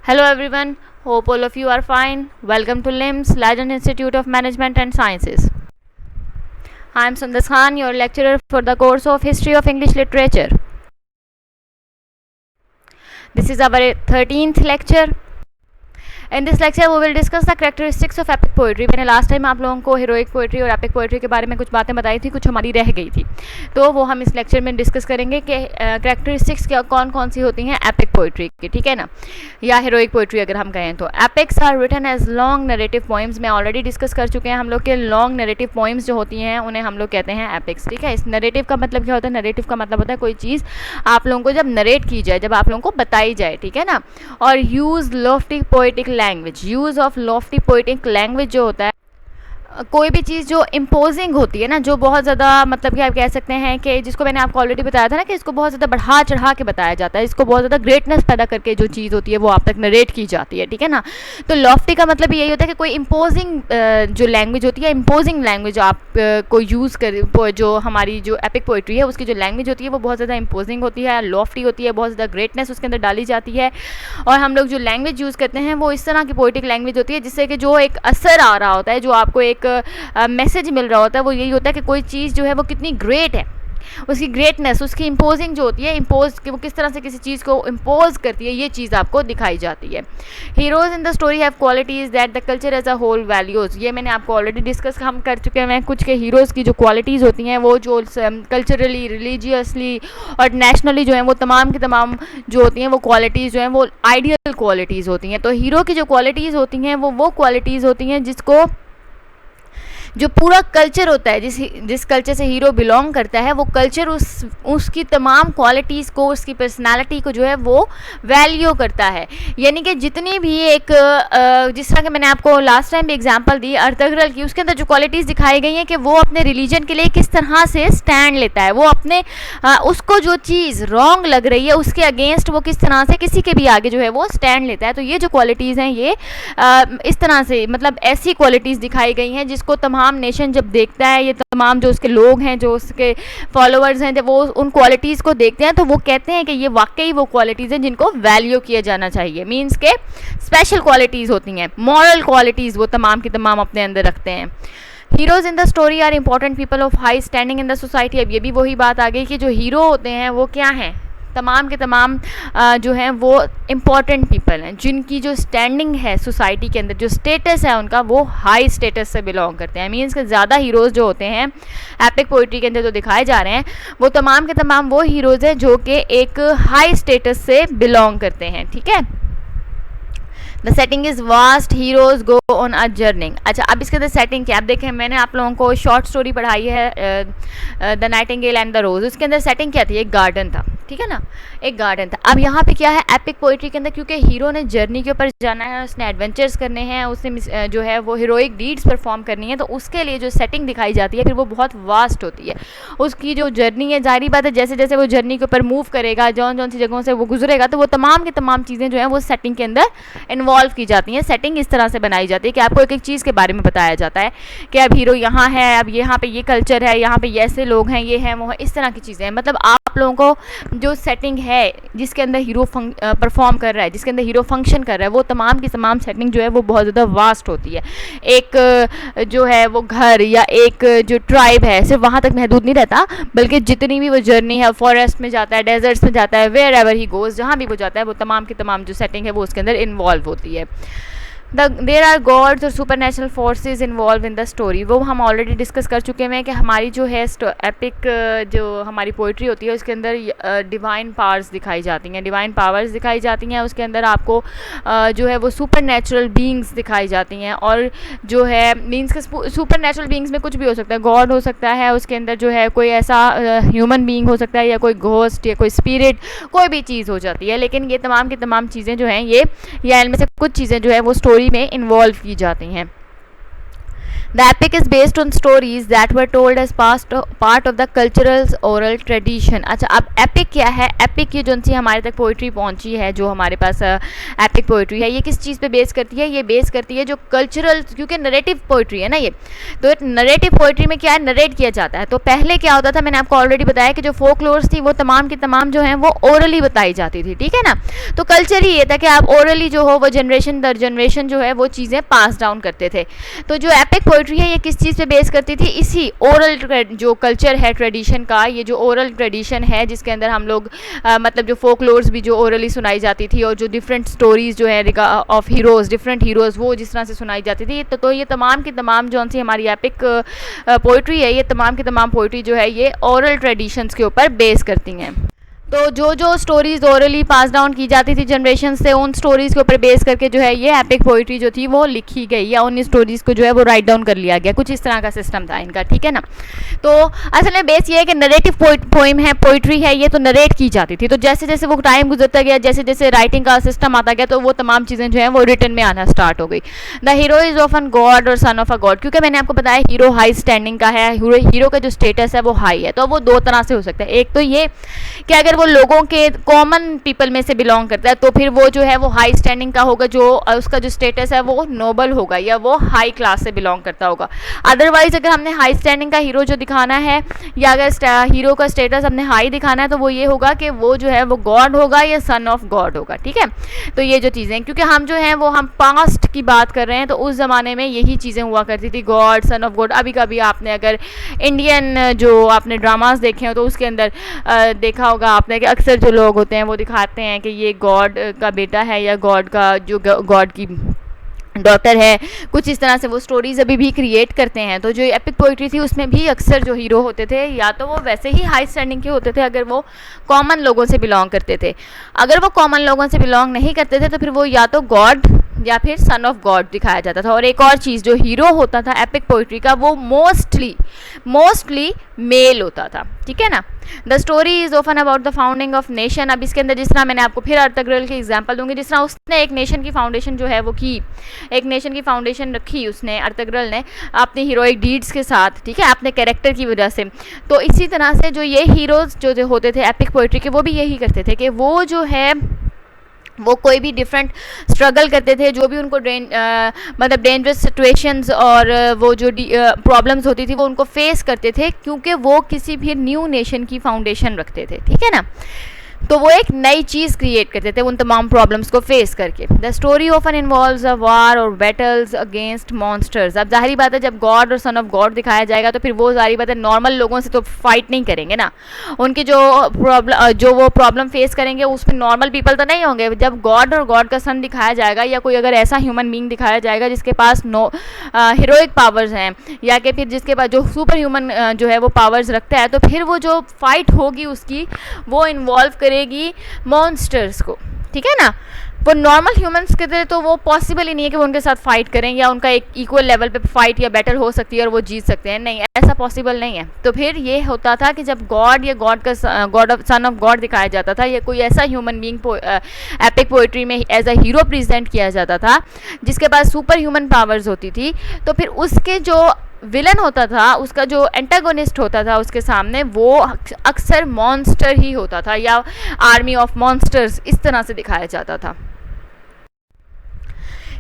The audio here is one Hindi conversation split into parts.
Hello everyone, hope all of you are fine. Welcome to LIMS, Leiden Institute of Management and Sciences. I am Sundar Khan, your lecturer for the course of History of English Literature. This is our 13th lecture. In this lecture we will discuss the characteristics of epic poetry. मैंने लास्ट टाइम आप लोगों को हीरोइक पोइट्री और एपिक पोइट्री के बारे में कुछ बातें बताई थी, कुछ हमारी रह गई थी, तो वो हम इस लेक्चर में डिस्कस करेंगे कि कैरेक्टरिस्टिक्स क्या कौन कौन सी होती हैं एपिक पोइट्री की, ठीक है ना, या हीरोइक पोइट्री अगर हम कहें तो। Epics are written as long narrative poems, में ऑलरेडी डिस्कस कर चुके हैं हम लोग के लॉन्ग नरेटिव पोइम्स जो होती हैं उन्हें हम लोग कहते हैं एपिक्स, ठीक है। इस नरेटिव का मतलब क्या होता है? नरेटिव का मतलब होता है कोई चीज़ आप लोगों को जब नरेट की जाए, जब आप लोगों को बताई जाए, ठीक है ना। और use Lofty poetic language, use of Lofty poetic language जो होता है, कोई भी चीज़ जो इम्पोजिंग होती है ना, जो बहुत ज़्यादा मतलब कि आप कह सकते हैं कि जिसको मैंने आपको ऑलरेडी बताया था ना कि इसको बहुत ज़्यादा बढ़ा चढ़ा के बताया जाता है, इसको बहुत ज़्यादा ग्रेटनेस पैदा करके जो चीज़ होती है वो आप तक नरेट की जाती है, ठीक है ना। तो लॉफ्टी का मतलब यही होता है कि कोई इम्पोजिंग जो लैंग्वेज होती है, इम्पोजिंग लैंग्वेज आप को यूज़ कर, जो हमारी जो एपिक पोइट्री है उसकी जो लैंग्वेज होती है वो बहुत ज़्यादा इम्पोजिंग होती है, लॉफ्टी होती है, बहुत ज़्यादा ग्रेटनेस उसके अंदर डाली जाती है। और हम लोग जो लैंग्वेज यूज़ करते हैं वो इस तरह की पोइटिक लैंग्वेज होती है जिससे कि जो एक असर आ रहा होता है, जो आपको एक मैसेज मिल रहा होता है, वो यही होता है कि कोई चीज़ जो है वो कितनी ग्रेट है, उसकी ग्रेटनेस, उसकी इम्पोजिंग जो होती है, इम्पोज कि वो किस तरह से किसी चीज़ को इम्पोज करती है, ये चीज़ आपको दिखाई जाती है। Heroes in the story have qualities that the culture as a whole values, ये मैंने आपको ऑलरेडी डिस्कस हम कर चुके हैं। कुछ के हीरोज़ की जो क्वालिटीज़ होती हैं वो जो कल्चरली, रिलीजियसली और नेशनली जो है वो तमाम की तमाम जो होती हैं वो क्वालिटीज़ जो हैं वो आइडियल क्वालिटीज़ होती हैं। तो हीरो की जो क्वालिटीज़ होती हैं वो क्वालिटीज़ होती हैं जिसको जो पूरा कल्चर होता है, जिस कल्चर से हीरो बिलोंग करता है, वो कल्चर उसकी तमाम क्वालिटीज़ को, उसकी पर्सनालिटी को जो है वो वैल्यू करता है। यानी कि जितनी भी एक जिस तरह के मैंने आपको लास्ट टाइम भी एग्जांपल दी अर्थगर्ल की, उसके अंदर जो क्वालिटीज़ दिखाई गई हैं कि वो अपने रिलीजन के लिए किस तरह से स्टैंड लेता है, वो अपने उसको जो चीज़ रॉन्ग लग रही है उसके अगेंस्ट वो किस तरह से किसी के भी आगे जो है वो स्टैंड लेता है। तो ये जो क्वालिटीज़ हैं ये इस तरह से मतलब ऐसी क्वालिटीज़ दिखाई गई हैं जिसको तमाम नेशन जब देखता है, ये तमाम जो उसके लोग हैं, जो उसके फॉलोअर्स हैं, जब वो उन क्वालिटीज़ को देखते हैं तो वो कहते हैं कि ये वाकई वो क्वालिटीज़ हैं जिनको वैल्यू किया जाना चाहिए। मींस के स्पेशल क्वालिटीज़ होती हैं, मॉरल क्वालिटीज़ वो तमाम की तमाम अपने अंदर रखते हैं। Heroes in the story are important people of high standing in the society. अब ये भी वही बात आ गई कि जो हीरो होते हैं वो क्या हैं, तमाम के तमाम जो हैं वो इम्पॉर्टेंट पीपल हैं जिनकी जो स्टैंडिंग है सोसाइटी के अंदर, जो स्टेटस है उनका वो हाई स्टेटस से बिलोंग करते हैं। मीन्स के ज़्यादा हीरोज़ जो होते हैं एपिक पोइट्री के अंदर जो दिखाए जा रहे हैं वो तमाम के तमाम वो हीरोज़ हैं जो कि एक हाई स्टेटस से बिलोंग करते हैं, ठीक है। The setting is vast, heroes go on a journeying. अच्छा, अब इसके अंदर सेटिंग क्या, आप देखें मैंने आप लोगों को शॉर्ट स्टोरी पढ़ाई है द नाइटिंगेल एंड द रोज़, उसके अंदर सेटिंग क्या थी, एक गार्डन था, ठीक है ना, एक गार्डन था। अब यहाँ पे क्या है एपिक पोइट्री के अंदर, क्योंकि हीरो ने जर्नी के ऊपर जाना है, उसने एडवेंचर्स करने हैं, उसने जो है वो हीरोइक डीड्स परफॉर्म करनी है, तो उसके लिए जो सेटिंग दिखाई जाती है फिर वो बहुत वास्ट होती है। उसकी जो जर्नी है, जाहिर बात है जैसे जैसे वो जर्नी के ऊपर मूव करेगा, जौन जौन सी जगहों से वो गुजरेगा, तो वो तमाम की तमाम चीज़ें जो हैं वो सेटिंग के अंदर इन्वॉल्व की जाती हैं। सेटिंग इस तरह से बनाई जाती है कि आपको एक एक चीज़ के बारे में बताया जाता है कि अब हीरो यहाँ है, अब यहाँ पे ये कल्चर है, यहाँ पे ऐसे लोग हैं, ये हैं वो है, इस तरह की चीज़ें हैं। मतलब आप लोगों को जो सेटिंग है जिसके अंदर हीरो परफॉर्म कर रहा है, जिसके अंदर हीरो फंक्शन कर रहा है, वो तमाम की तमाम सेटिंग जो है वो बहुत ज़्यादा वास्ट होती है। एक जो है वो घर या एक जो ट्राइब है सिर्फ वहाँ तक महदूद नहीं रहता, बल्कि जितनी भी वो जर्नी है, फॉरेस्ट में जाता है, डेजर्ट्स में जाता है, वेयर एवर ही गोज़, जहाँ भी वो जाता है वो तमाम की तमाम जो सेटिंग है वो उसके अंदर इन्वॉल्व होती है। देर आर गॉड्स और super natural forces involve in the story, वो हम ऑलरेडी डिस्कस कर चुके हैं कि हमारी जो है एपिक जो हमारी पोइट्री होती है उसके अंदर डिवाइन पावर्स दिखाई जाती हैं, डिवाइन पावर्स दिखाई जाती हैं, उसके अंदर आपको जो है वो सुपर नेचुरल बींग्स दिखाई जाती हैं। और जो है मीन्स के सुपर नेचुरल बींग्स में कुछ भी हो सकता है, गॉड हो सकता है, उसके अंदर जो है कोई ऐसा ह्यूमन बींग हो सकता है, या कोई घोस्ट या कोई स्पिरिट, कोई भी चीज़ हो जाती है। लेकिन ये तमाम की तमाम चीज़ें जो हैं ये या इनमें से कुछ चीज़ें जो है वो स्टोरी में इन्वॉल्व की जाती हैं। The epic is based on stories that were told as part of the cultural oral tradition. अच्छा, अब एपिक क्या है? एपिक ये जो सी हमारे तक पोइट्री पहुंची है, जो हमारे पास एपिक पोइट्री है, ये किस चीज़ पे बेस करती है? ये बेस करती है जो कल्चरल, क्योंकि नरेटिव पोइट्री है ना ये, तो नरेटिव पोइट्री में क्या है, नरेट किया जाता है। तो पहले क्या होता था, मैंने आपको ऑलरेडी बताया कि जो फोकलोर्स थी वो तमाम की तमाम जो है वो ओरली बताई जाती थी, ठीक है ना। तो कल्चर ही ये था कि आप ओरली जो हो वो जनरेशन दर जनरेशन जो है वो चीज़ें पास डाउन करते थे। तो जो एपिक पोइट्री है ये किस चीज़ पे बेस करती थी? इसी ओरल जो कल्चर है ट्रेडिशन का, ये जो ओरल ट्रेडिशन है जिसके अंदर हम लोग मतलब जो फोकलोर्स भी जो ओरली सुनाई जाती थी, और जो डिफरेंट स्टोरीज जो है ऑफ हीरोज़, डिफरेंट हीरोज़ वो जिस तरह से सुनाई जाती थी, तो ये तमाम की तमाम जो सी हमारी एपिक पोइट्री है, ये तमाम की तमाम पोइट्री जो है ये ओरल ट्रेडिशंस के ऊपर बेस करती हैं। तो जो स्टोरीज ओरली पास डाउन की जाती थी जनरेशन से, उन स्टोरीज़ के ऊपर बेस करके जो है ये एपिक पोइट्री जो थी वो लिखी गई, या उन स्टोरीज़ को जो है वो राइट डाउन कर लिया गया। कुछ इस तरह का सिस्टम था इनका, ठीक है ना। तो असल में बेस ये है कि नरेटिव पोइम है, पोइट्री है, ये तो नरेट की जाती थी। तो जैसे जैसे वो टाइम गुजरता गया, जैसे जैसे राइटिंग का सिस्टम आता गया, तो वो तमाम चीज़ें जो हैं वो रिटन में आना स्टार्ट हो गई। The hero is of an god और सन ऑफ अ गॉड, क्योंकि मैंने आपको बताया हीरो हाई स्टैंडिंग का है, हीरो का जो स्टेटस है वो हाई है। तो वो दो तरह से हो सकता है। एक तो ये कि अगर वो लोगों के कॉमन पीपल में से बिलोंग करता है तो फिर वो जो है वो हाई स्टैंडिंग का होगा, जो उसका जो स्टेटस है वो नोबल होगा या वो हाई क्लास से बिलोंग करता होगा। अदरवाइज अगर हमने हाई स्टैंडिंग का हीरो जो दिखाना है, या अगर हीरो का स्टेटस हमने हाई दिखाना है, तो वो ये होगा कि वो जो है वो गॉड होगा या सन ऑफ गॉड होगा, ठीक है। तो ये जो चीज़ें, क्योंकि हम जो हैं वो हम पास्ट की बात कर रहे हैं, तो उस ज़माने में यही चीज़ें हुआ करती थी, गॉड, सन ऑफ गॉड। अभी कभी आपने अगर इंडियन जो आपने ड्रामास देखे हो तो उसके अंदर देखा होगा आपने कि अक्सर जो लोग होते हैं वो दिखाते हैं कि ये गॉड का बेटा है या गॉड का जो गॉड की डॉटर है, कुछ इस तरह से वो स्टोरीज अभी भी क्रिएट करते हैं। तो जो एपिक पोइट्री थी उसमें भी अक्सर जो हीरो होते थे या तो वो वैसे ही हाई स्टैंडिंग के होते थे अगर वो कॉमन लोगों से बिलोंग करते थे। अगर वो कॉमन लोगों से बिलोंग नहीं करते थे तो फिर वो या तो गॉड या फिर सन ऑफ गॉड दिखाया जाता था। और एक और चीज़, जो हीरो होता था एपिक पोइट्री का वो मोस्टली मेल होता था, ठीक है ना। The story is often about the founding of nation. अब इसके अंदर जिस तरह मैंने आपको फिर अर्तग्रल की एग्जांपल दूंगी, जिस तरह उसने एक नेशन की फाउंडेशन जो है वो की, एक नेशन की फाउंडेशन रखी उसने, अर्तग्रल ने, अपने हीरोइक डीड्स के साथ, ठीक है, अपने कैरेक्टर की वजह से। तो इसी तरह से जो ये हीरोज़ जो होते थे एपिक पोइट्री के, वो भी यही करते थे कि वो जो है वो कोई भी डिफरेंट स्ट्रगल करते थे, जो भी उनको मतलब डेंजरस सिचुएशंस और वो जो प्रॉब्लम्स होती थी वो उनको फेस करते थे, क्योंकि वो किसी भी न्यू नेशन की फाउंडेशन रखते थे, ठीक है ना। तो वो एक नई चीज़ क्रिएट करते थे उन तमाम प्रॉब्लम्स को फेस करके। The story often involves a war और बैटल्स अगेंस्ट मॉन्स्टर्स। अब जाहिर बात है जब गॉड और सन ऑफ गॉड दिखाया जाएगा तो फिर वो जाहिर बात है नॉर्मल लोगों से तो फाइट नहीं करेंगे ना, उनकी जो वो प्रॉब्लम फेस करेंगे उसमें नॉर्मल पीपल तो नहीं होंगे। जब गॉड और गॉड का सन दिखाया जाएगा या कोई अगर ऐसा ह्यूमन बींग दिखाया जाएगा जिसके पास हीरोइक पावर्स हैं या कि फिर जिसके पास जो सुपर ह्यूमन जो है वो पावर्स रखता है, तो फिर वो जो फाइट होगी उसकी वो इन्वॉल्व करेगी मॉन्स्टर्स को, ठीक है ना। वो नॉर्मल ह्यूमंस के थे तो वो पॉसिबल ही नहीं है कि वो उनके साथ फाइट करें या उनका एक इक्वल लेवल पे फाइट या बैटल हो सकती है और वो जीत सकते हैं, नहीं, ऐसा पॉसिबल नहीं है। तो फिर ये होता था कि जब गॉड या God of son of God दिखाया जाता था या कोई ऐसा ह्यूमन बीइंग एपिक पोइट्री में एज अ हीरो प्रेजेंट किया जाता था जिसके पास सुपर ह्यूमन पावर्स होती थी, तो फिर उसके जो विलन होता था, उसका जो एंटागोनिस्ट होता था उसके सामने, वो अक्सर मॉन्स्टर ही होता था या आर्मी ऑफ मॉन्स्टर्स, इस तरह से दिखाया जाता था।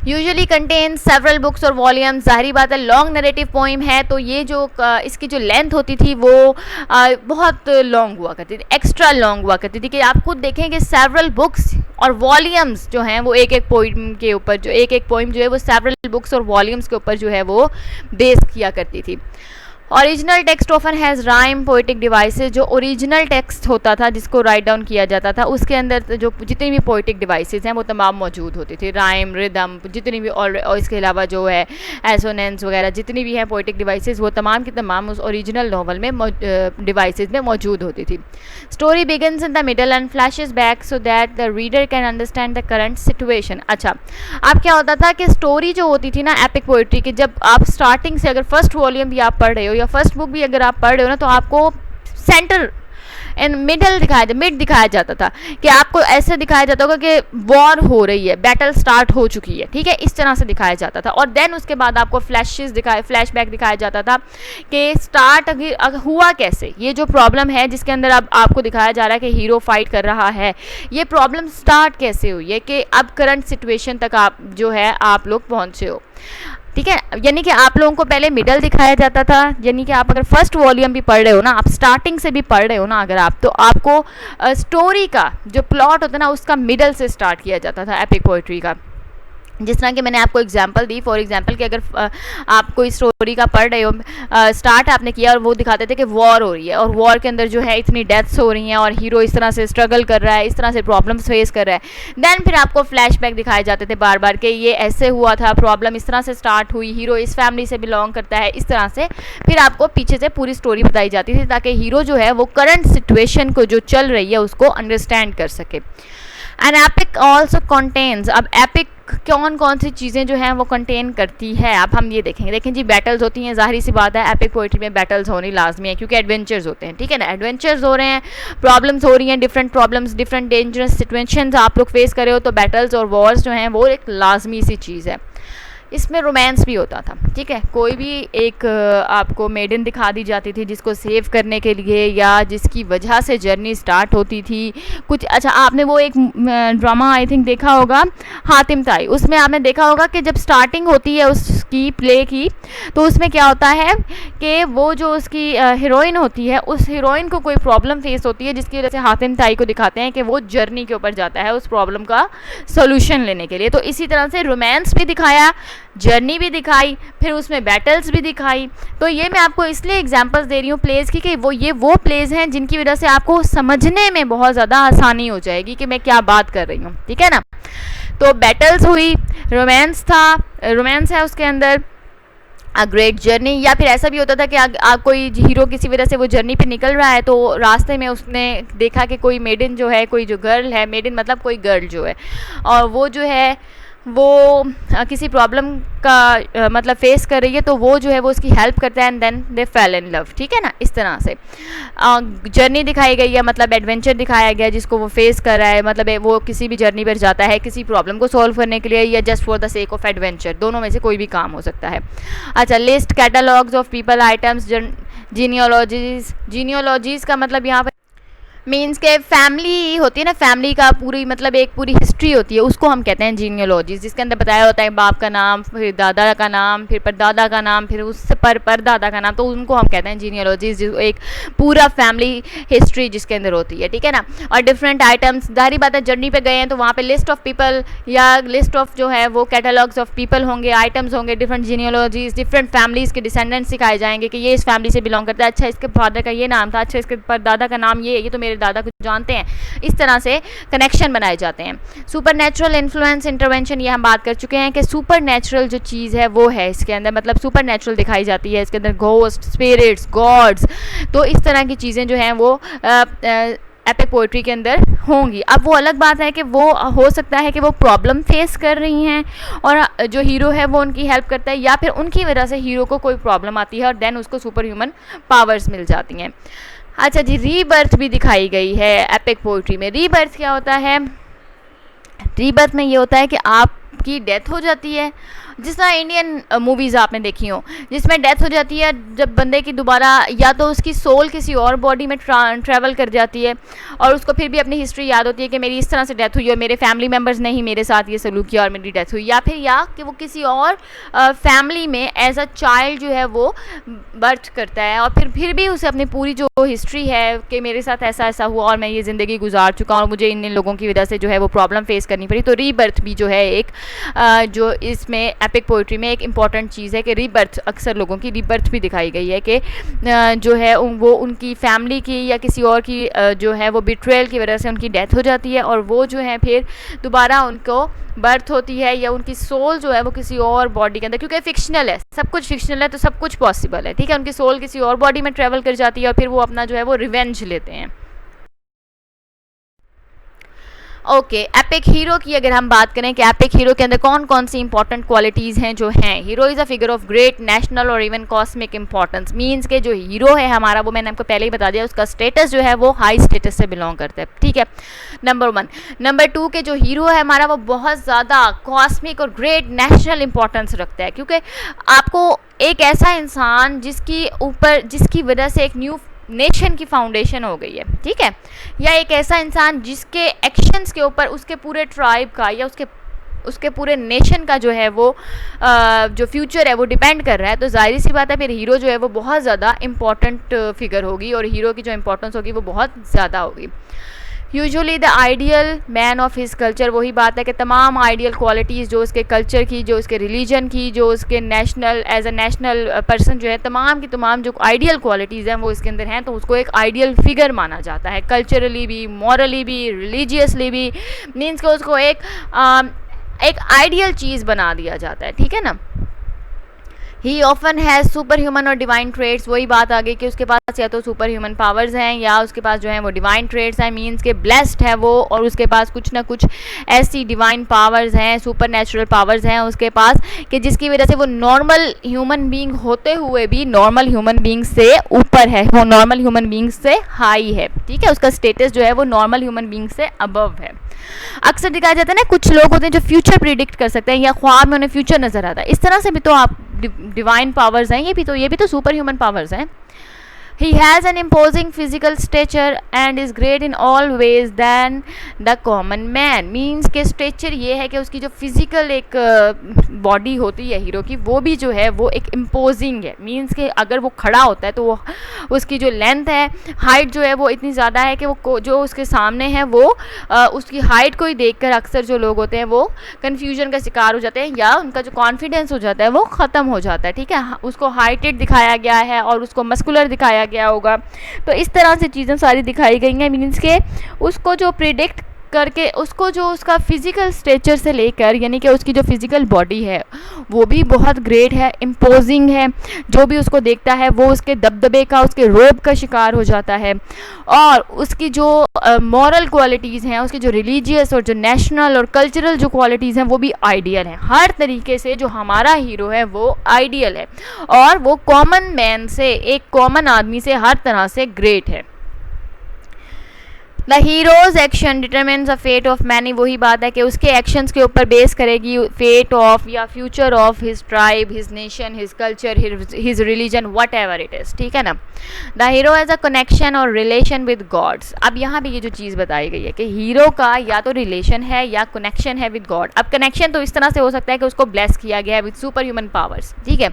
यूजुअली कंटेन सेवरल बुक्स और वॉल्यूम्स। जाहिर बात है लॉन्ग नरेटिव पोइम है तो ये जो इसकी जो लेंथ होती थी वो बहुत लॉन्ग हुआ करती थी, एक्स्ट्रा लॉन्ग हुआ करती थी कि आप खुद देखें कि सेवरल बुक्स और वॉल्यूम्स जो हैं वो एक एक पोइम के ऊपर, जो एक एक पोइम जो है वो सेवरल बुक्स और वॉल्यूम्स के ऊपर जो है वो बेस किया करती थी। Original text often has rhyme poetic devices. जो ओरिजिनल टेक्स्ट होता था जिसको राइट डाउन किया जाता था उसके अंदर जो जितनी भी पोइटिक डिवाइसेस हैं वो तमाम मौजूद होती थी, राइम, रिदम, जितनी भी, और इसके अलावा जो है एसोनेंस वगैरह जितनी भी हैं पोइटिक डिवाइसेस वो तमाम की तमाम उस ओरिजिनल नॉवल में डिवाइसेस में मौजूद होती थी। Story begins in the middle and flashes back so that the reader can understand the current situation. अच्छा, अब क्या होता था कि स्टोरी जो होती थी ना एपिक पोइट्री की, जब आप स्टार्टिंग से अगर फर्स्ट वॉल्यूम भी आप पढ़ रहे हो या फर्स्ट बुक भी अगर आप पढ़ रहे हो ना, तो आपको सेंटर एंड मिड दिखाया जाता था कि आपको ऐसे दिखाया जाता होगा कि वॉर हो रही है, बैटल स्टार्ट हो चुकी है, ठीक है, इस तरह से दिखाया जाता था। और देन उसके बाद आपको फ्लैशबैक दिखाया जाता था कि स्टार्ट हुआ कैसे, ये जो प्रॉब्लम है जिसके अंदर अब आपको दिखाया जा रहा है कि हीरो फाइट कर रहा है, ये प्रॉब्लम स्टार्ट कैसे हुई है कि अब करंट सिचुएशन तक आप जो है आप लोग पहुंचे हो, ठीक है। यानी कि आप लोगों को पहले मिडल दिखाया जाता था, यानी कि आप अगर फर्स्ट वॉल्यूम भी पढ़ रहे हो ना, आप स्टार्टिंग से भी पढ़ रहे हो ना अगर आप, तो आपको स्टोरी का जो प्लॉट होता है ना उसका मिडल से स्टार्ट किया जाता था एपिक पोइट्री का। जिस तरह कि मैंने आपको एग्जांपल दी, फॉर एग्जांपल कि अगर आप कोई स्टोरी का पढ़ रहे हो, स्टार्ट आपने किया और वो दिखाते थे कि वॉर हो रही है और वॉर के अंदर जो है इतनी डेथ्स हो रही हैं और हीरो इस तरह से स्ट्रगल कर रहा है, इस तरह से प्रॉब्लम्स फेस कर रहा है। देन फिर आपको फ्लैशबैक दिखाए जाते थे बार बार कि ये ऐसे हुआ था, प्रॉब्लम इस तरह से स्टार्ट हुई, हीरो इस फैमिली से बिलोंग करता है, इस तरह से फिर आपको पीछे से पूरी स्टोरी बताई जाती थी ताकि हीरो जो है वो करंट सिचुएशन को जो चल रही है उसको अंडरस्टैंड कर सके। एंड एपिक ऑल्सो कंटेन्स, अब एपिक कौन सी चीज़ें जो हैं वो कंटेन करती है, अब हम ये देखेंगे। देखें जी, बैटल्स होती हैं, जाहिर सी बात है एपिक पोइट्री में बैटल्स होनी लाजमी है क्योंकि एडवेंचर्स होते हैं, ठीक है ना, एडवेंचर्स हो रहे हैं, प्रॉब्लम्स हो रही हैं, different problems, different dangerous situations आप लोग फेस कर रहे हो, तो बैटल्स और वॉर्स जो हैं वो एक लाजमी सी चीज़ है। इसमें रोमांस भी होता था, ठीक है, कोई भी एक आपको मेडन दिखा दी जाती थी जिसको सेव करने के लिए या जिसकी वजह से जर्नी स्टार्ट होती थी कुछ। अच्छा, आपने वो एक ड्रामा आई थिंक देखा होगा हातिम ताई, उसमें आपने देखा होगा कि जब स्टार्टिंग होती है उसकी प्ले की तो उसमें क्या होता है कि वो जो उसकी हीरोइन होती है, उस हीरोइन को कोई प्रॉब्लम फेस होती है जिसकी वजह से हातिम ताई को दिखाते हैं कि वो जर्नी के ऊपर जाता है उस प्रॉब्लम का सोल्यूशन लेने के लिए। तो इसी तरह से रोमांस भी दिखाया, जर्नी भी दिखाई, फिर उसमें बैटल्स भी दिखाई। तो ये मैं आपको इसलिए एग्जांपल्स दे रही हूँ प्लेस की कि वो प्लेस हैं जिनकी वजह से आपको समझने में बहुत ज़्यादा आसानी हो जाएगी कि मैं क्या बात कर रही हूँ, ठीक है ना। तो बैटल्स हुई, रोमांस था, रोमांस है उसके अंदर, अ ग्रेट जर्नी, या फिर ऐसा भी होता था कि कोई हीरो किसी वजह से वो जर्नी पे निकल रहा है तो रास्ते में उसने देखा कि कोई मेडन जो है, कोई जो गर्ल है, मेडन मतलब कोई गर्ल जो है, और वो जो है वो किसी प्रॉब्लम का मतलब फेस कर रही है, तो वो जो है वो उसकी हेल्प करता है and then they fell in love, ठीक है ना। इस तरह से जर्नी दिखाई गई है, मतलब एडवेंचर दिखाया गया जिसको वो फेस कर रहा है, मतलब वो किसी भी जर्नी पर जाता है किसी प्रॉब्लम को सॉल्व करने के लिए या just for the sake of adventure, दोनों में से कोई भी काम हो सकता है। अच्छा, list catalogues of people, items, genealogies का मतलब यहाँ पर मीन्स के फैमिली होती है ना, फैमिली का पूरी मतलब एक पूरी हिस्ट्री होती है, उसको हम कहते हैं जीनियोलॉजीज, जिसके अंदर बताया होता है बाप का नाम, फिर दादा का नाम, फिर परदादा का नाम, फिर उससे परदादा का नाम, तो उनको हम कहते हैं जीनियोलॉजीज, एक पूरा फैमिली हिस्ट्री जिसके अंदर होती है, ठीक है ना। और डिफरेंट आइटम्स, जाहिर बात है जर्नी पे गए हैं तो वहाँ पे लिस्ट ऑफ पीपल या लिस्ट ऑफ जो है वो कैटलॉग्स ऑफ पीपल होंगे, आइटम्स होंगे, डिफरेंट जीनियोलॉजीज, डिफरेंट फैमिलीज़ के डिसेंडेंट्स सिखाए जाएंगे कि ये इस फैमिली से बिलोंग करता है, अच्छा इसके फादर का ये नाम था, अच्छा इसके परदादा का नाम ये तो मेरे दादा को जानते हैं। इस तरह से कनेक्शन बनाए जाते हैं। सुपर नेचुरल इन्फ्लुएंस इंटरवेंशन, ये हम बात कर चुके हैं कि सुपर नेचुरल जो चीज़ है वो है इसके अंदर, मतलब सुपर नेचुरल दिखाई जाती है इसके अंदर, घोस्ट, स्पिरिट्स, गॉड्स, तो इस तरह की चीज़ें जो हैं वो एपिक पोइट्री के अंदर होंगी। अब वो अलग बात है कि वो हो सकता है कि वो प्रॉब्लम फेस कर रही हैं और जो हीरो है वो उनकी हेल्प करता है, या फिर उनकी वजह से हीरो को कोई प्रॉब्लम आती है और देन उसको सुपर ह्यूमन पावर्स मिल जाती हैं। अच्छा जी, रीबर्थ भी दिखाई गई है एपिक पोइट्री में। रीबर्थ क्या होता है? रीबर्थ में ये होता है कि आपकी डेथ हो जाती है, जिस तरह इंडियन मूवीज़ आपने देखी हो जिसमें डेथ हो जाती है, जब बंदे की दोबारा या तो उसकी सोल किसी और बॉडी में ट्रैवल कर जाती है और उसको फिर भी अपनी हिस्ट्री याद होती है कि मेरी इस तरह से डेथ हुई और मेरे फैमिली मेम्बर्स ने ही मेरे साथ ये सलूक किया और मेरी डेथ हुई, या कि वो किसी और फैमिली में एज अ चाइल्ड जो है वो बर्थ करता है और फिर भी उसे अपनी पूरी जो हिस्ट्री है कि मेरे साथ ऐसा ऐसा हुआ और मैं ये ज़िंदगी गुजार चुका और मुझे इन लोगों की वजह से जो है वो प्रॉब्लम फेस करनी पड़ी। तो रीबर्थ भी जो है एक जो इसमें एपिक पोइट्री में एक इम्पॉर्टेंट चीज़ है कि रीबर्थ, अक्सर लोगों की रीबर्थ भी दिखाई गई है कि जो है वो उनकी फैमिली की या किसी और की जो है वो बिट्रेयल की वजह से उनकी डेथ हो जाती है और वो जो है फिर दोबारा उनको बर्थ होती है या उनकी सोल जो है वो किसी और बॉडी के अंदर, क्योंकि फिक्शनल है, सब कुछ फिक्शनल है तो सब कुछ पॉसिबल है, ठीक है, उनकी सोल किसी और बॉडी में ट्रेवल कर जाती है और फिर वो अपना जो है वो रिवेंज लेते हैं। ओके, एपिक हीरो की अगर हम बात करें कि एपिक हीरो के अंदर कौन कौन सी इंपॉर्टेंट क्वालिटीज़ हैं जो हैं, hero is a figure of great national और इवन कॉस्मिक इंपॉर्टेंस, मींस के जो हीरो है हमारा, वो मैंने आपको पहले ही बता दिया, उसका स्टेटस जो है वो हाई स्टेटस से बिलोंग करता है, ठीक है, नंबर 1। नंबर 2 के जो हीरो है हमारा वो बहुत ज़्यादा कॉस्मिक और ग्रेट नेशनल इंपॉर्टेंस रखता है, क्योंकि आपको एक ऐसा इंसान जिसकी वजह से एक न्यू नेशन की फाउंडेशन हो गई है, ठीक है, या एक ऐसा इंसान जिसके एक्शंस के ऊपर उसके पूरे ट्राइब का या उसके पूरे नेशन का जो है वो जो फ्यूचर है वो डिपेंड कर रहा है, तो जाहिर सी बात है फिर हीरो जो है वो बहुत ज़्यादा इंपॉर्टेंट फिगर होगी और हीरो की जो इंपॉर्टेंस होगी वो बहुत ज़्यादा होगी। Usually the ideal man of his culture, वही बात है कि तमाम आइडियल क्वालिटीज़ जो उसके कल्चर की, जो उसके रिलीजन की, जो उसके national as a national person जो है, तमाम की तमाम जो आइडियल क्वालिटीज़ हैं वो इसके अंदर हैं, तो उसको एक आइडियल फिगर माना जाता है, कल्चरली भी, मॉरली भी, रिलीजियसली भी, मीन्स कि उसको एक आइडियल चीज़ बना दिया जाता है, ठीक है ना। ही ऑफन हैज़ सुपर ह्यूमन और डिवाइन ट्रेड्स, वही बात आ गई कि उसके पास या तो सुपर ह्यूमन पावर्स हैं या उसके पास जो है वो डिवाइन ट्रेड्स हैं, मीन्स के ब्लेस्ड है वो, और उसके पास कुछ ना कुछ ऐसी डिवाइन पावर्स हैं, सुपर नेचुरल पावर्स हैं उसके पास कि जिसकी वजह से वो नॉर्मल ह्यूमन बीइंग होते हुए भी नॉर्मल ह्यूमन बीइंग से ऊपर है, वो नॉर्मल ह्यूमन बीइंग से हाई है, ठीक है, उसका स्टेटस जो है वो नॉर्मल ह्यूमन बीइंग से अबव है। अक्सर दिखाया जाता है ना, कुछ लोग होते हैं जो फ्यूचर प्रिडिक्ट कर सकते हैं या ख्वाब में उन्हें फ्यूचर नजर आता है, इस तरह से भी तो आप डिवाइन पावर्स हैं, ये भी तो सुपर ह्यूमन पावर्स हैं। He has an imposing physical stature and is great in all ways than the common man, means के स्टेचर ये है कि उसकी जो फिजिकल एक बॉडी होती है हीरो की, वो भी जो है वो एक इम्पोजिंग है, मीन्स कि अगर वो खड़ा होता है तो वो उसकी जो लेंथ है, हाइट जो है वो इतनी ज़्यादा है कि वो जो उसके सामने है वो उसकी हाइट को ही देखकर अक्सर जो लोग होते हैं वो कन्फ्यूजन का शिकार हो जाते हैं या उनका जो कॉन्फिडेंस हो जाता है वो ख़त्म हो जाता है, ठीक है, उसको हाइटेड दिखाया गया है और उसको मस्कुलर दिखाया गया होगा, तो इस तरह से चीज़ें सारी दिखाई गई हैं, मीन्स के उसको जो प्रिडिक्ट करके उसको जो उसका फिजिकल स्ट्रेचर से लेकर, यानी कि उसकी जो फिजिकल बॉडी है वो भी बहुत ग्रेट है, इम्पोजिंग है, जो भी उसको देखता है वो उसके दबदबे का, उसके रोब का शिकार हो जाता है, और उसकी जो मॉरल क्वालिटीज़ हैं, उसकी जो रिलीजियस और जो नेशनल और कल्चरल जो क्वालिटीज़ हैं वो भी आइडियल हैं, हर तरीके से जो हमारा हीरो है वो आइडियल है और वो कॉमन मैन से, एक कॉमन आदमी से हर तरह से ग्रेट है। The hero's action determines a fate of many, वही बात है कि उसके एक्शंस के ऊपर बेस करेगी फेट ऑफ या future of his tribe, his nation, his culture, his religion, what ever it is, ठीक है ना। The hero has a connection और रिलेशन विद गॉड्स, अब यहाँ भी ये जो चीज़ बताई गई है कि हीरो का या तो रिलेशन है या कनेक्शन है विद गॉड। अब कनेक्शन तो इस तरह से हो सकता है कि उसको ब्लेस किया गया है विद सुपर ह्यूमन पावर्स, ठीक है,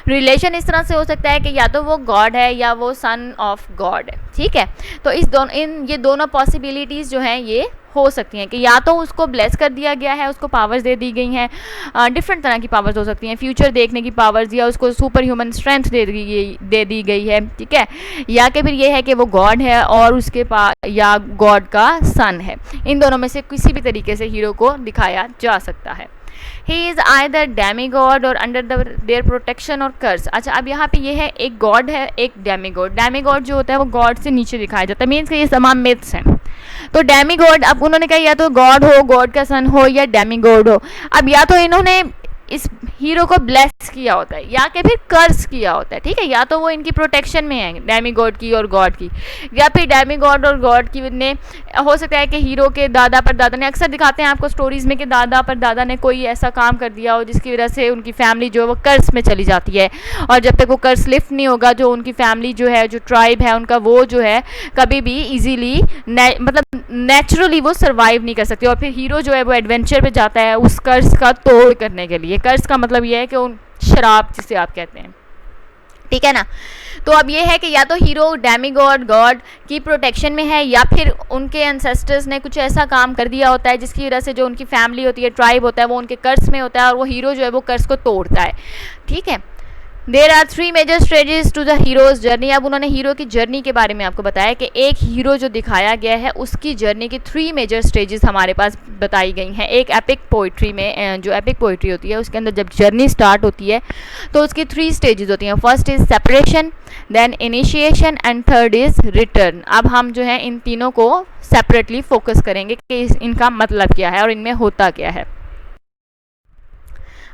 रिलेशन इस तरह से हो सकता है कि या तो वो गॉड है या वो सन ऑफ गॉड है, ठीक है, तो ये दोनों पॉसिबिलिटीज़ जो हैं ये हो सकती हैं कि या तो उसको ब्लेस कर दिया गया है, उसको पावर्स दे दी गई हैं, डिफरेंट तरह की पावर्स हो सकती हैं, फ्यूचर देखने की पावर्स, या उसको सुपर ह्यूमन स्ट्रेंथ दे दी गई है, ठीक है, या कि फिर ये है कि वो गॉड है और उसके पास या गॉड का सन है, इन दोनों में से किसी भी तरीके से हीरो को दिखाया जा सकता है। ही इज़ आइदर डेमीगॉड और अंडर देयर प्रोटेक्शन और कर्स। अच्छा, अब यहाँ पे ये है, एक गॉड है, एक डेमीगॉड। डेमीगॉड जो होता है वो गॉड से नीचे दिखाया जाता है, मीन्स कि ये तमाम मिथ्स हैं। तो डेमीगॉड, अब उन्होंने कहा या तो गॉड हो, गॉड का सन हो, या डेमीगॉड हो। अब या तो इन्होंने इस हीरो को ब्लेस किया होता है या कि फिर कर्स किया होता है, ठीक है, या तो वो इनकी प्रोटेक्शन में है डेमी गॉड की और गॉड की, या फिर डेमी गॉड और गॉड की ने, हो सकता है कि हीरो के दादा परदादा ने, अक्सर दिखाते हैं आपको स्टोरीज़ में कि दादा परदादा ने कोई ऐसा काम कर दिया हो जिसकी वजह से उनकी फैमिली जो है वो कर्स में चली जाती है, और जब तक वो कर्स लिफ्ट नहीं होगा जो उनकी फैमिली जो है, जो ट्राइब है उनका, वो जो है कभी भी ईजीली मतलब नेचुरली वो सर्वाइव नहीं कर सकती, और फिर हीरो जो है वो एडवेंचर पे जाता है उस कर्स का तोड़ करने के लिए। कर्स का मतलब ये है कि उन शराब जिसे आप कहते हैं, ठीक है ना। तो अब ये है कि या तो हीरो डेमीगॉड गॉड की प्रोटेक्शन में है या फिर उनके एंसेस्टर्स ने कुछ ऐसा काम कर दिया होता है जिसकी वजह से जो उनकी फैमिली होती है, ट्राइब होता है, वो उनके कर्स में होता है और वो हीरो जो है वो कर्स को तोड़ता है, ठीक है। There are 3 major stages to the hero's journey. अब उन्होंने हीरो की जर्नी के बारे में आपको बताया कि एक हीरो जो दिखाया गया है उसकी जर्नी की 3 मेजर स्टेजेस हमारे पास बताई गई हैं। एक एपिक पोइट्री में, जो एपिक पोइट्री होती है उसके अंदर जब जर्नी स्टार्ट होती है तो उसकी 3 स्टेजेस होती हैं। First is separation, then initiation and third is return. अब हम जो है इन तीनों को सेपरेटली फोकस करेंगे कि इनका मतलब क्या है और इनमें होता क्या है।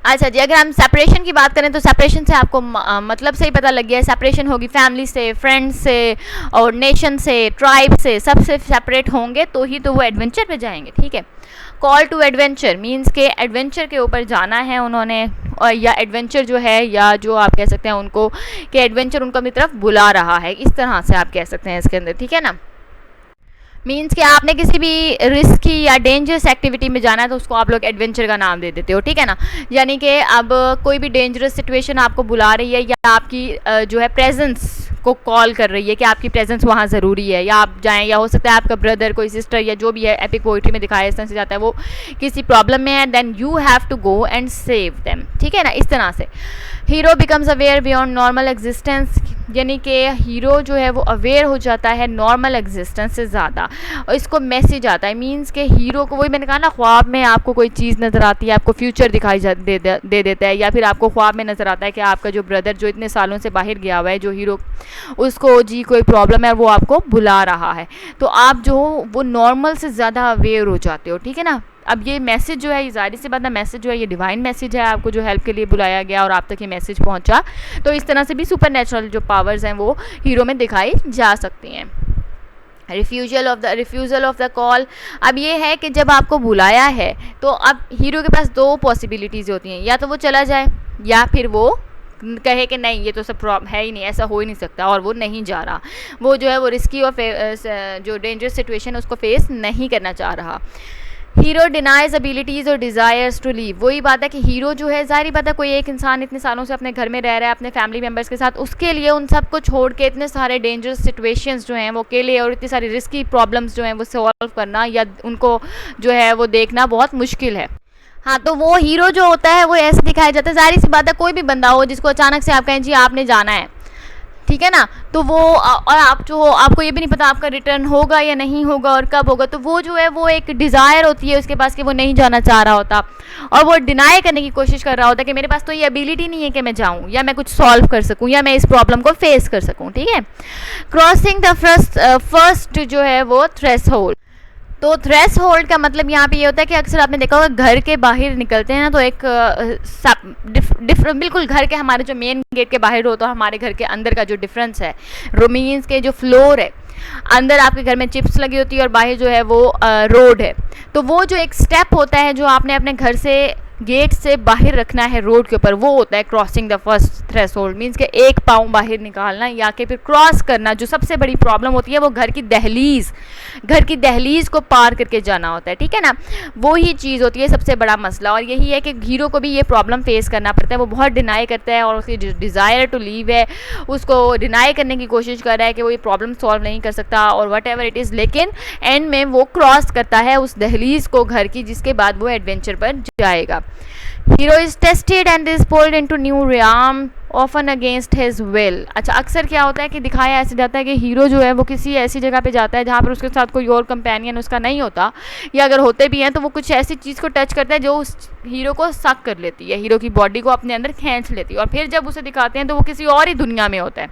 अच्छा जी, अगर हम सेपरेशन की बात करें तो सेपरेशन से आपको मतलब से ही पता लग गया है। सेपरेशन होगी फैमिली से, फ्रेंड्स से और नेशन से, ट्राइब से, सबसे सेपरेट होंगे तो ही तो वो एडवेंचर पे जाएंगे। ठीक है, कॉल टू एडवेंचर मीन्स के एडवेंचर के ऊपर जाना है उन्होंने, और या एडवेंचर जो है या जो आप कह सकते हैं उनको कि एडवेंचर उनको अपनी तरफ बुला रहा है, इस तरह से आप कह सकते हैं इसके अंदर। ठीक है ना, मीन्स कि आपने किसी भी रिस्की या डेंजरस एक्टिविटी में जाना है तो उसको आप लोग एडवेंचर का नाम दे देते हो। ठीक है ना, यानी कि अब कोई भी डेंजरस सिचुएशन आपको बुला रही है या आपकी जो है प्रेजेंस को कॉल कर रही है कि आपकी प्रेजेंस वहाँ ज़रूरी है या आप जाएं, या हो सकता है आपका ब्रदर, कोई सिस्टर या जो भी है एपिक पोइट्री में दिखाया इस तरह से जाता है, वो किसी प्रॉब्लम में है, then you have to go and save them. ठीक है ना, इस तरह से hero becomes aware beyond normal existence, यानी कि हीरो जो है वो अवेयर हो जाता है नॉर्मल एग्जिस्टेंस से ज़्यादा, और इसको मैसेज आता है। मीन्स के हीरो को, वही मैंने कहा ना, ख्वाब में आपको कोई चीज़ नज़र आती है, आपको फ्यूचर दिखाई दे देता है, या फिर आपको ख्वाब में नज़र आता है कि आपका जो ब्रदर जो इतने सालों से बाहर गया हुआ है, जो हीरो, उसको जी कोई प्रॉब्लम है, वो आपको बुला रहा है, तो आप जो वो नॉर्मल से ज़्यादा अवेयर हो जाते हो। ठीक है ना, अब ये मैसेज जो है, ये ज़ाहिर सी बात है मैसेज जो है ये डिवाइन मैसेज है, आपको जो हेल्प के लिए बुलाया गया और आप तक ये मैसेज पहुंचा, तो इस तरह से भी सुपर नेचुरल जो पावर्स हैं वो हीरो में दिखाई जा सकती हैं। रिफ्यूज़ल ऑफ द कॉल, अब ये है कि जब आपको बुलाया है तो अब हीरो के पास 2 पॉसिबिलिटीज़ होती हैं, या तो वो चला जाए या फिर वो कहे कि नहीं ये तो सब प्रॉब्लम है ही नहीं, ऐसा हो ही नहीं सकता, और वो नहीं जा रहा, वो जो है वो रिस्की और जो डेंजरस सिचुएशन है उसको फेस नहीं करना चाह रहा। हीरो डिनाइज एबिलिटीज़ और डिज़ायर्स टू लीव, वही बात है कि हीरो जो है, ज़ाहिर बात है कोई एक इंसान इतने सालों से अपने घर में रह रहा है अपने फैमिली मेम्बर्स के साथ, उसके लिए उन सब को छोड़ के इतने सारे डेंजरस सिचुएशंस जो हैं वो अकेले और इतनी सारी रिस्की प्रॉब्लम्स जो हैं वो सॉल्व करना या उनको जो है वो देखना बहुत मुश्किल है। हाँ, तो वो हीरो जो होता है वो ऐसे दिखाया जाता है। ज़ाहिर सी बात है कोई भी बंदा हो जिसको अचानक से आप कहें जी आपने जाना है, ठीक है ना, तो वो और आप जो आपको ये भी नहीं पता आपका रिटर्न होगा या नहीं होगा और कब होगा, तो वो जो है वो एक डिज़ायर होती है उसके पास कि वो नहीं जाना चाह रहा होता और वो डिनाई करने की कोशिश कर रहा होता कि मेरे पास तो ये एबिलिटी नहीं है कि मैं जाऊँ या मैं कुछ सॉल्व कर सकूँ या मैं इस प्रॉब्लम को फेस कर सकूँ। ठीक है, क्रॉसिंग द फर्स्ट जो है वो थ्रेशोल्ड, तो थ्रेश होल्ड का मतलब यहाँ पे ये होता है कि अक्सर आपने देखा होगा घर के बाहर निकलते हैं ना तो एक बिल्कुल घर के हमारे जो मेन गेट के बाहर हो तो हमारे घर के अंदर का जो डिफरेंस है, रोमीन्स के जो फ्लोर है, अंदर आपके घर में चिप्स लगी होती है और बाहर जो है वो रोड है, तो वो जो एक स्टेप होता है जो आपने अपने घर से गेट से बाहर रखना है रोड के ऊपर, वो होता है crossing the first threshold. Means के एक पाँव बाहर निकालना या कि फिर क्रॉस करना। जो सबसे बड़ी प्रॉब्लम होती है वो घर की दहलीज को पार करके जाना होता है। ठीक है ना, वो ही चीज़ होती है सबसे बड़ा मसला, और यही है कि हीरो को भी ये प्रॉब्लम फेस करना पड़ता है। वो बहुत डिनाई करता है और उसकी डिज़ायर टू लीव है उसको डिनाई करने की कोशिश कर रहा है कि वो ये प्रॉब्लम सॉल्व नहीं कर सकता और वट एवर इट इज़, लेकिन एंड में वो क्रॉस करता है उस दहलीज को घर की, जिसके बाद वो एडवेंचर पर जाएगा। Hero is tested and is pulled into new realm often against his will. अच्छा, अक्सर क्या होता है कि दिखाया ऐसे जाता है कि हीरो जो है वो किसी ऐसी जगह पे जाता है जहाँ पर उसके साथ कोई और कंपेनियन उसका नहीं होता, या अगर होते भी हैं तो वो कुछ ऐसी चीज़ को टच करता है जो उस हीरो को सक कर लेती है, हीरो की बॉडी को अपने अंदर खींच लेती है, और फिर जब उसे दिखाते हैं तो वो किसी और ही दुनिया में होता है।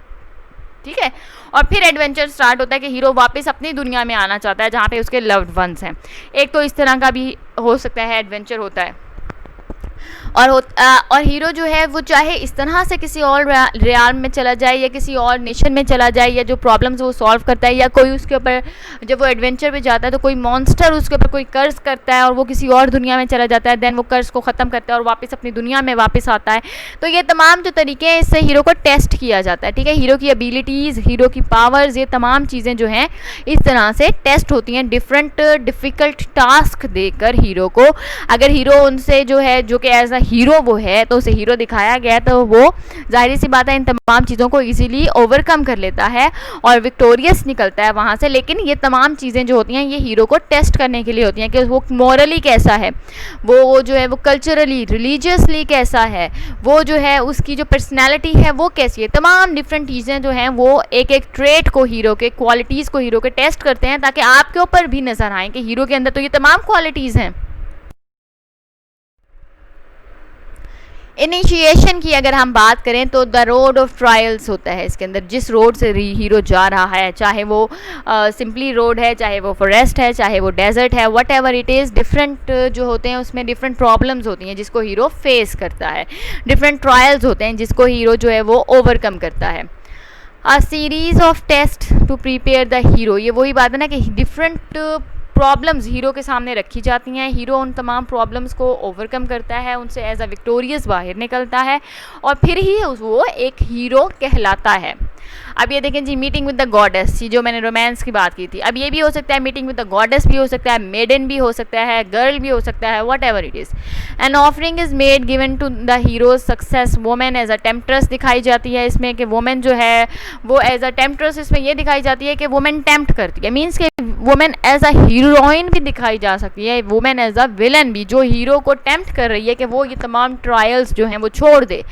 ठीक है, और फिर एडवेंचर स्टार्ट होता है कि हीरो वापस अपनी दुनिया में आना चाहता है जहाँ पे उसके लव्ड वंस हैं। एक तो इस तरह का भी हो सकता है एडवेंचर होता है, और हीरो जो है वो चाहे इस तरह से किसी और रियाल्म में चला जाए या किसी और नेशन में चला जाए, या जो प्रॉब्लम्स वो सॉल्व करता है, या कोई उसके ऊपर जब वो एडवेंचर पे जाता है तो कोई मॉन्स्टर उसके ऊपर कोई कर्ज करता है और वो किसी और दुनिया में चला जाता है, देन वो कर्ज को ख़त्म करता है और वापस अपनी दुनिया में वापस आता है। तो ये तमाम जो तरीके हैं इससे हीरो को टेस्ट किया जाता है। ठीक है, हीरो की एबिलिटीज़, हीरो की पावर्स, ये तमाम चीज़ें जो हैं इस तरह से टेस्ट होती हैं डिफरेंट डिफ़िकल्ट टास्क देकर हीरो को। अगर हीरो उनसे जो है जो कि एज अ हीरो वो है, तो उसे हीरो दिखाया गया, तो वो जाहिर सी बात है इन तमाम चीज़ों को इजीली ओवरकम कर लेता है और विक्टोरियस निकलता है वहाँ से। लेकिन ये तमाम चीज़ें जो होती हैं ये हीरो को टेस्ट करने के लिए होती हैं कि वो मॉरली कैसा है, वो जो है वो कल्चरली रिलीजियसली कैसा है, वो जो है उसकी जो पर्सनैलिटी है वो कैसी है। तमाम डिफरेंट चीज़ें जो हैं वो एक एक ट्रेट को, हीरो के क्वालिटीज़ को हीरो के टेस्ट करते हैं ताकि आपके ऊपर भी नज़र आए कि हीरो के अंदर तो ये तमाम क्वालिटीज़ हैं। इनिशिएशन की अगर हम बात करें तो द रोड ऑफ ट्रायल्स होता है इसके अंदर, जिस रोड से हीरो जा रहा है, चाहे वो सिंपली रोड है, चाहे वो फॉरेस्ट है, चाहे वो डेजर्ट है, whatever it is, different जो होते हैं उसमें डिफरेंट प्रॉब्लम्स होती हैं जिसको हीरो फेस करता है, डिफरेंट ट्रायल्स होते हैं जिसको हीरो जो है वो ओवरकम करता है। A series of test to prepare the hero, ये वही बात है ना कि डिफरेंट प्रॉब्लम्स हीरो के सामने रखी जाती हैं, हीरो उन तमाम प्रॉब्लम्स को ओवरकम करता है, उनसे एज अ विक्टोरियस बाहर निकलता है और फिर ही वो एक हीरो कहलाता है। अब ये देखें जी, मीटिंग विद द गॉडेस, जो मैंने रोमांस की बात की थी, अब ये भी हो सकता है मीटिंग विद द गॉडेस भी हो सकता है, मेडन भी हो सकता है, गर्ल भी हो सकता है, whatever it is. An offering is made given to the hero's success, women as a temptress दिखाई जाती है इसमें कि वोमेन जो है वो एज अ टेम्पट्रेस इसमें ये दिखाई जाती है कि वोमेन टेम्प्ट करती है, मीन्स कि वुमेन एज अ हीरोइन भी दिखाई जा सकती है, वुमेन एज अ विलन भी, जो हीरो को टेम्प्ट कर रही है कि वो ये तमाम ट्रायल्स जो हैं वो छोड़ दे,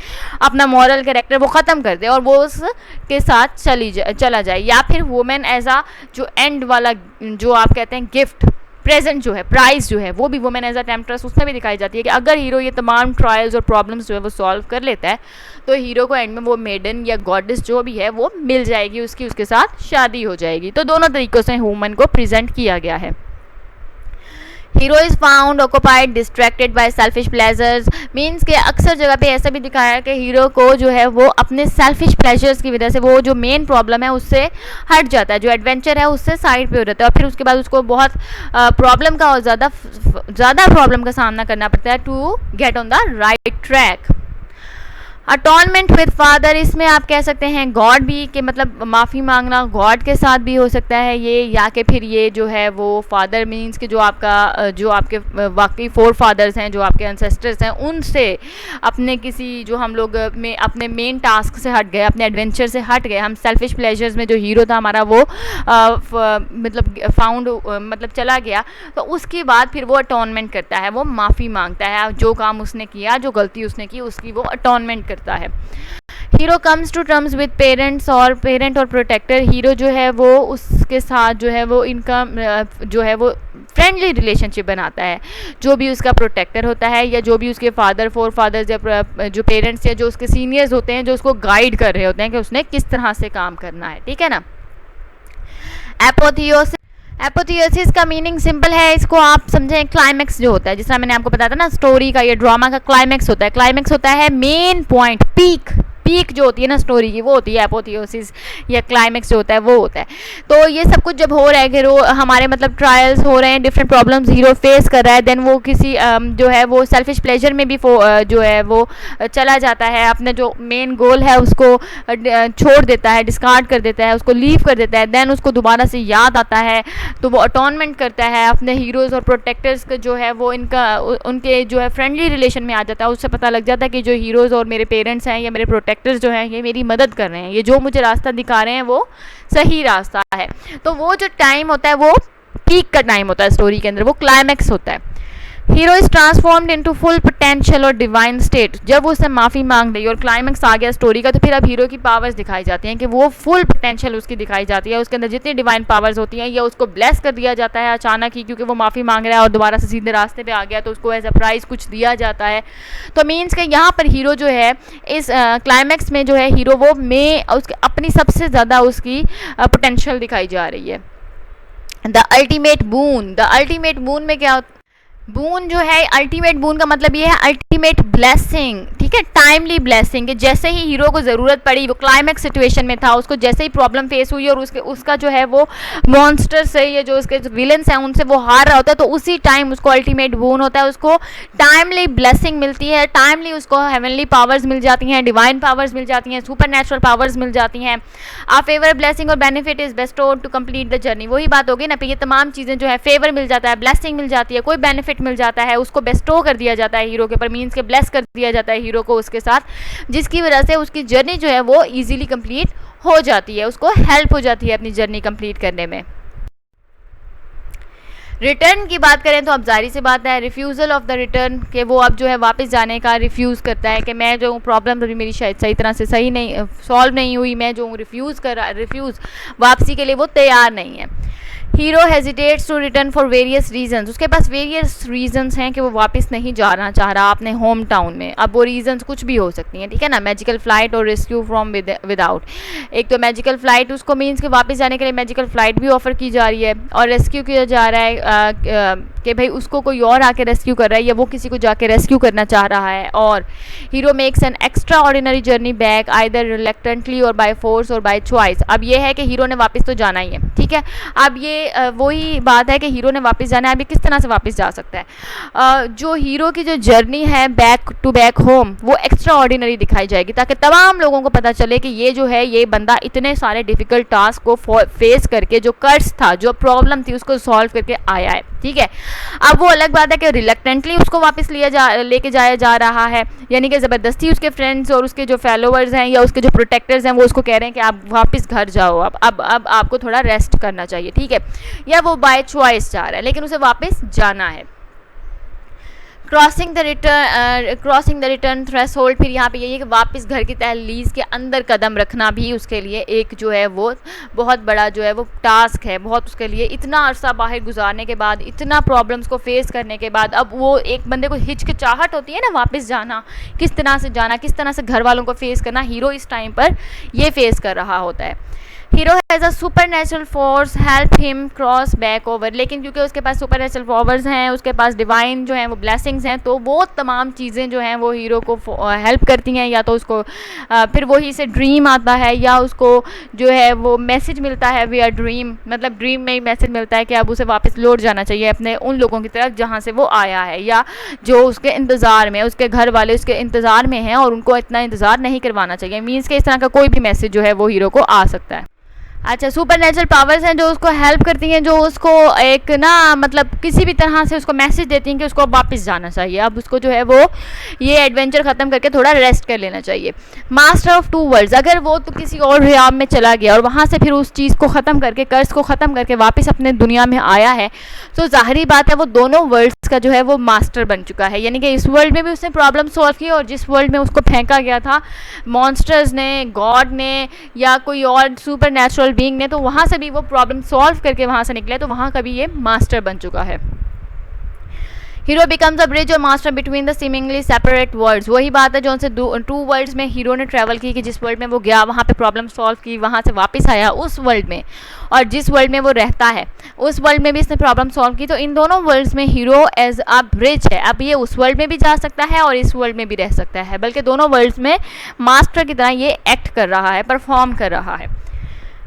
अपना मॉरल कैरेक्टर वो ख़त्म कर दे और वो उसके साथ चला जाए। या फिर वुमेन एज अ जो एंड वाला जो आप कहते हैं गिफ्ट, प्रेजेंट जो है, प्राइज जो है, वो भी वुमेन एज अ टेम्पट्रेस उसमें भी दिखाई जाती है कि अगर हीरो ये तमाम ट्रायल्स और प्रॉब्लम्स जो है वो सॉल्व कर लेता है तो हीरो को एंड में वो मेडन या गॉडेस जो भी है वो मिल जाएगी, उसके साथ शादी हो जाएगी। तो दोनों तरीक़ों से वुमन को प्रेजेंट किया गया है। Hero is found occupied distracted by selfish pleasures, means के अक्सर जगह पे ऐसा भी दिखाया है कि हीरो को जो है वो अपने सेल्फिश प्लेजर्स की वजह से वो जो मेन प्रॉब्लम है उससे हट जाता है, जो एडवेंचर है उससे साइड पे हो जाता है और फिर उसके बाद उसको बहुत प्रॉब्लम का और ज़्यादा प्रॉब्लम का सामना करना पड़ता है to get on the right track. Atonement with father, इसमें आप कह सकते हैं गॉड भी, कि मतलब माफ़ी मांगना गॉड के साथ भी हो सकता है ये, या कि फिर ये जो है वो फादर मीन्स कि जो आपके वाकई फोर फादर्स हैं, जो आपके एंसेस्टर्स हैं, उनसे अपने किसी जो हम लोग में अपने मेन टास्क से हट गए, अपने एडवेंचर से हट गए, हम सेल्फिश प्लेजर्स में जो हीरो था हमारा वो मतलब चला गया, तो उसके बाद फिर वो अटॉनमेंट करता है, वो माफ़ी मांगता है, जो काम उसने किया, जो गलती उसने की उसकी वो अटॉनमेंट करता है। Hero comes to terms with parent और प्रोटेक्टर, हीरो जो है वो उसके साथ जो है वो इनका जो है वो फ्रेंडली रिलेशनशिप बनाता है, जो भी उसका प्रोटेक्टर होता है या जो भी उसके फोर फादर्स या जो पेरेंट्स या जो उसके सीनियर्स होते हैं, जो उसको गाइड कर रहे होते हैं कि उसने किस तरह से काम करना है, ठीक है ना। एपोथियोसिस का मीनिंग सिंपल है, इसको आप समझें क्लाइमैक्स जो होता है, जिस तरह मैंने आपको बताया था ना स्टोरी का या ड्रामा का क्लाइमैक्स होता है, क्लाइमैक्स होता है मेन पॉइंट, पीक जो होती है ना स्टोरी की, वो होती है एपोथियोसिस या क्लाइमैक्स जो होता है वो होता है। तो ये सब कुछ जब हो रहा है कि हमारे मतलब ट्रायल्स हो रहे हैं, डिफरेंट प्रॉब्लम्स हीरो फेस कर रहा है, देन वो किसी जो है वो सेल्फिश प्लेजर में भी जो है वो चला जाता है, अपने जो मेन गोल है उसको छोड़ देता है, डिस्कार्ड कर देता है, उसको लीव कर देता है, देन उसको दोबारा से याद आता है तो वो अटॉनमेंट करता है, अपने हीरोज़ और प्रोटेक्टर्स का जो है वो उनके जो है फ्रेंडली रिलेशन में आ जाता है, उससे पता लग जाता है कि जो हीरोज़ और मेरे पेरेंट्स हैं या मेरे प्रोटेक्टर्स जो हैं ये मेरी मदद कर रहे हैं, ये जो मुझे रास्ता दिखा रहे हैं वो सही रास्ता है। तो वो जो टाइम होता है वो पीक का टाइम होता है स्टोरी के अंदर, वो क्लाइमैक्स होता है। Hero is transformed into full potential और डिवाइन स्टेट, जब उसने माफ़ी मांग ली और क्लाइमैक्स आ गया स्टोरी का, तो फिर अब हीरो की पावर्स दिखाई जाती हैं कि वो फुल पोटेंशियल उसकी दिखाई जाती है, उसके अंदर जितनी डिवाइन पावर्स होती हैं, या उसको ब्लेस कर दिया जाता है अचानक ही क्योंकि वो माफ़ी मांग रहा है और दोबारा से सीधे रास्ते पे आ गया, तो उसको एज अ प्राइज़ कुछ दिया जाता है। तो मीन्स कि यहाँ पर हीरो जो है इस क्लाइमैक्स में जो है हीरो वो उसकी अपनी सबसे ज़्यादा उसकी पोटेंशियल दिखाई जा रही है। द अल्टीमेट बून में क्या बून जो है, अल्टीमेट बून का मतलब ये है अल्टीमेट ब्लेसिंग, ठीक ठीक है, टाइमली ब्लेसिंग, जैसे ही हीरो को ज़रूरत पड़ी, वो क्लाइमैक्स सिचुएशन में था, उसको जैसे ही प्रॉब्लम फेस हुई और उसका जो है वो मॉन्स्टर से या जो उसके विलन्स हैं उनसे वो हार रहा होता है, तो उसी टाइम उसको अल्टीमेट बून होता है, उसको टाइमली ब्लेसिंग मिलती है, टाइमली उसको हेवनली पावर्स मिल जाती हैं, डिवाइन पावर्स मिल जाती हैं, सुपर नेचुरल पावर्स मिल जाती हैं। आ फेवर ब्लेसिंग और benefit is bestowed to complete the journey, वही बात होगी ना, ये तमाम चीज़ें जो है, फेवर मिल जाता है, ब्लेसिंग मिल जाती है, कोई बेनिफिट मिल जाता है, उसको बेस्टो कर दिया जाता है हीरो के ऊपर, मीन्स के ब्लेस कर दिया जाता है हीरो को उसके साथ, जिसकी वजह से उसकी जर्नी जो है वो ईजिली कंप्लीट हो जाती है, उसको हेल्प हो जाती है अपनी जर्नी कंप्लीट करने में। रिटर्न की बात करें तो अब जारी से बात है, रिफ्यूज़ल ऑफ द रिटर्न, कि वो अब जो है वापस जाने का रिफ्यूज़ करता है कि मैं जो प्रॉब्लम अभी मेरी शायद सही तरह से सही नहीं सॉल्व नहीं हुई, मैं जो रिफ्यूज़ वापसी के लिए वो तैयार नहीं है। Hero hesitates to return for various reasons, उसके पास वेरियस रीजंस हैं कि वो वापस नहीं जाना चाह रहा अपने होम टाउन में। अब वो रीजंस कुछ भी हो सकती हैं, ठीक है ना, मैजिकल फ्लाइट और रेस्क्यू फ्रॉम विदाउट। एक तो मैजिकल फ्लाइट, उसको मीन्स कि वापस जाने के लिए मैजिकल फ्लाइट भी ऑफर की जा रही है, और रेस्क्यू किया जा रहा है कि भाई उसको कोई और आके रेस्क्यू कर रहा है या वो किसी को जाके रेस्क्यू करना चाह रहा है। और hero makes an extra ordinary journey back either reluctantly और बाय फोर्स और बाय चॉइस। अब ये है कि हीरो ने वापस तो जाना ही है, ठीक है। अब ये वही बात है कि हीरो ने वापस जाना है, अभी किस तरह से वापस जा सकता है। जो हीरो की जो जर्नी है बैक टू बैक होम, वो एक्स्ट्रा ऑर्डिनरी दिखाई जाएगी, ताकि तमाम लोगों को पता चले कि ये जो है, ये बंदा इतने सारे डिफ़िकल्ट टास्क को फेस करके, जो कर्ज था, जो प्रॉब्लम थी, उसको सॉल्व करके आया है, ठीक है। अब वो अलग बात है कि रिलक्टेंटली उसको वापस लेके जाया जा रहा है, यानी कि ज़बरदस्ती उसके फ्रेंड्स और उसके जो फॉलोअर्स हैं या उसके जो प्रोटेक्टर्स हैं वो उसको कह रहे हैं कि आप वापस घर जाओ, अब आपको थोड़ा रेस्ट करना चाहिए, ठीक है। या वो बाय चॉइस जा रहा है, लेकिन उसे वापस जाना है। क्रॉसिंग द रिटर्न थ्रेशोल्ड, फिर यहाँ पे यही है कि वापस घर की दहलीज के अंदर कदम रखना भी उसके लिए एक जो है वो बहुत बड़ा जो है वो टास्क है, बहुत उसके लिए इतना अरसा बाहर गुजारने के बाद, इतना प्रॉब्लम्स को फेस करने के बाद, अब वो एक बंदे को हिचकिचाहट होती है ना वापस जाना, किस तरह से जाना, किस तरह से घर वालों को फेस करना, हीरो इस टाइम पर ये फेस कर रहा होता है। Hero has a super natural force help him cross back over, लेकिन क्योंकि उसके पास सुपर नेचुरल पावर्स हैं, उसके पास डिवाइन जो हैं वो ब्लेसिंग्स हैं, तो वो तमाम चीज़ें जो हैं वो हीरो को हेल्प करती हैं। या तो उसको फिर वही से ड्रीम आता है, या उसको जो है वो मैसेज मिलता है वी आर ड्रीम, मतलब ड्रीम में ही मैसेज मिलता है कि अब उसे वापस लौट जाना चाहिए अपने उन लोगों की तरफ जहाँ से वो आया है, या जो उसके इंतज़ार में, उसके घर वाले उसके इंतज़ार में हैं और उनको इतना इंतज़ार नहीं करवाना चाहिए। मीन्स के इस तरह का कोई भी मैसेज जो है वो हीरो को आ सकता है। अच्छा, सुपर नेचुरल पावर्स हैं जो उसको हेल्प करती हैं, जो उसको एक ना मतलब किसी भी तरह से उसको मैसेज देती हैं कि उसको वापस जाना चाहिए, अब उसको जो है वो ये एडवेंचर ख़त्म करके थोड़ा रेस्ट कर लेना चाहिए। मास्टर ऑफ टू वर्ल्ड्स, अगर वो तो किसी और रियाम में चला गया और वहाँ से फिर उस चीज़ को ख़त्म करके, कर्ज को ख़त्म करके वापस अपने दुनिया में आया है, तो ज़ाहिरी बात है वो दोनों वर्ल्ड्स का जो है वो मास्टर बन चुका है। यानी कि इस वर्ल्ड में भी उसने प्रॉब्लम सॉल्व की, और जिस वर्ल्ड में उसको फेंका गया था मॉन्स्टर्स ने, गॉड ने या कोई और सुपर नेचुरल बीइंग ने, तो वहाँ से भी वो प्रॉब्लम सॉल्व करके वहाँ से निकले, तो वहाँ का भी ये मास्टर बन चुका है। हीरो बिकम्स अ ब्रिज और master between the seemingly separate worlds, वही बात है जो उनसे टू वर्ल्ड्स में हीरो ने ट्रैवल की, कि जिस वर्ल्ड में वो गया वहाँ पे प्रॉब्लम सॉल्व की, वहाँ से वापस आया उस वर्ल्ड में, और जिस वर्ल्ड में वो रहता है उस वर्ल्ड में भी इसने प्रॉब्लम सॉल्व की। तो इन दोनों वर्ल्ड्स में हीरो एज अ ब्रिज है, अब ये उस वर्ल्ड में भी जा सकता है और इस वर्ल्ड में भी रह सकता है, बल्कि दोनों वर्ल्ड्स में मास्टर की तरह ये एक्ट कर रहा है, परफॉर्म कर रहा है।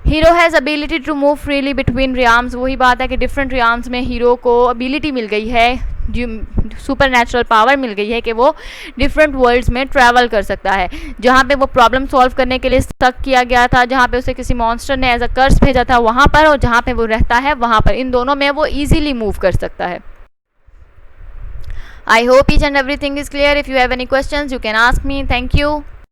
Hero has ability to move freely between realms, वही बात है कि डिफरेंट रियाम्स में हीरो को एबिलिटी मिल गई है, सुपर नेचुरल पावर मिल गई है कि वो डिफरेंट वर्ल्ड्स में ट्रैवल कर सकता है। जहाँ पे वो प्रॉब्लम सॉल्व करने के लिए स्टक किया गया था, जहाँ पे उसे किसी मॉन्स्टर ने एज अ कर्स भेजा था वहाँ पर, और जहाँ पे वो रहता है वहाँ पर, इन दोनों में वो ईजीली मूव कर सकता है। I hope each and everything is clear. If you have any questions, you can ask me. Thank you.